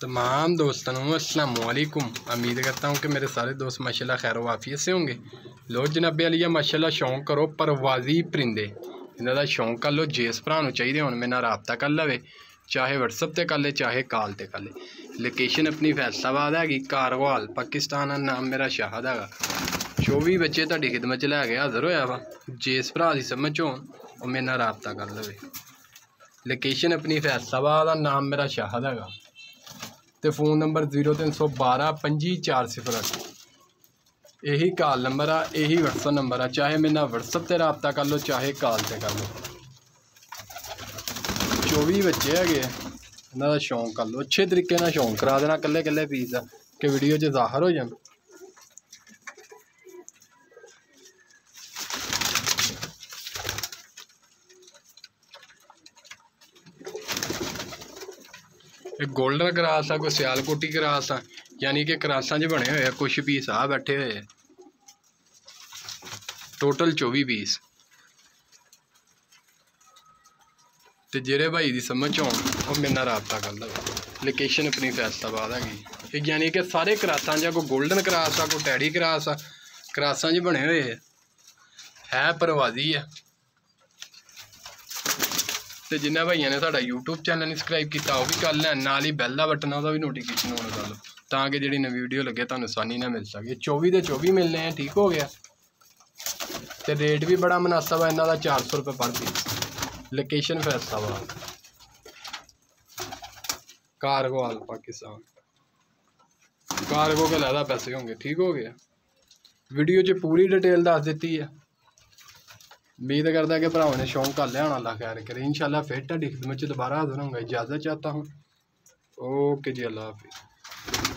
तमाम दोस्तों अस्सलाम वालेकुम। उम्मीद करता हूँ कि मेरे सारे दोस्त माशाल्लाह खैर वाफियत से होंगे। लो जनाबे अलिया माशाल्लाह शौक करो परवाजी परिंदे इन्हों का शौक कर लो। जिस भरा चाहिए हुण मेरे नाल राबता कर लवे, चाहे वट्सअप ते कर ले चाहे कॉल ते कर ले। लोकेशन अपनी फैसलाबाद हैगी, कारवाल पाकिस्तान। नाम मेरा शाहद है। 24 बच्चे तुहाडी खिदमत च लैके हाज़र होया वा। जिस भरा की समझ हो मेरे नाल राबता कर लवे। लोकेशन अपनी फैसलाबाद। नाम मेरा शाहद है ते फ़ोन नंबर 0312 25 408। यही कॉल नंबर आ, यही वट्सअप नंबर आ। चाहे मेरे नाल वट्सअप ते रबता कर लो चाहे कॉल ते कर लो। 24 बच्चे है इन्हों का शौक कर लो। अच्छे तरीके ना शौक करा देना कल्ले कल्ले पीस के वीडियो च ज़ाहिर हो जाए। एक गोल्डन क्रास आ, कोई सियालकोटी क्रास आ, यानी कि क्रासा च बने हुए कुछ पीस आ बैठे हुए। Total 24 piece. तो जेरे भाई की समझ आन वो मेरे नाल राबता कर लो। लोकेशन अपनी फैसलाबाद हैगी, यानी कि सारे क्रासा च कोई गोल्डन क्रास आ, कोई टैडी क्रास आ, क्रासा च बने हुए है परवाजी है। तो जिन्हें भाइयों ने साडा यूट्यूब चैनल नहीं सबसक्राइब किया वो भी कर लें, नाल ही बैल दा बटन वह भी नोटिफिकेशन ऑन कर लो ताकि जी नवी वीडियो लगे तुहानूं आसानी ना मिल सके। 24 के 24 मिलने हैं, ठीक हो गया। तो रेट भी बड़ा मुनासब है इन्हों का, 400 रुपये पर पीस। लोकेशन फैसलाबाद कारगोवाल पाकिस्तान। कारगो के ज़्यादा पैसे होंगे, ठीक हो गया। वीडियो च पूरी डिटेल दस दी है। उम्मीद करता कि भरावां ने शौक कर लिया होना। अल्लाह खैर करे। इंशाल्लाह फिर तुहाडी खिदमत च दोबारा हाज़र होऊंगा। इजाज़त चाहता हूँ। ओके जी, अल्लाह हाफिज़।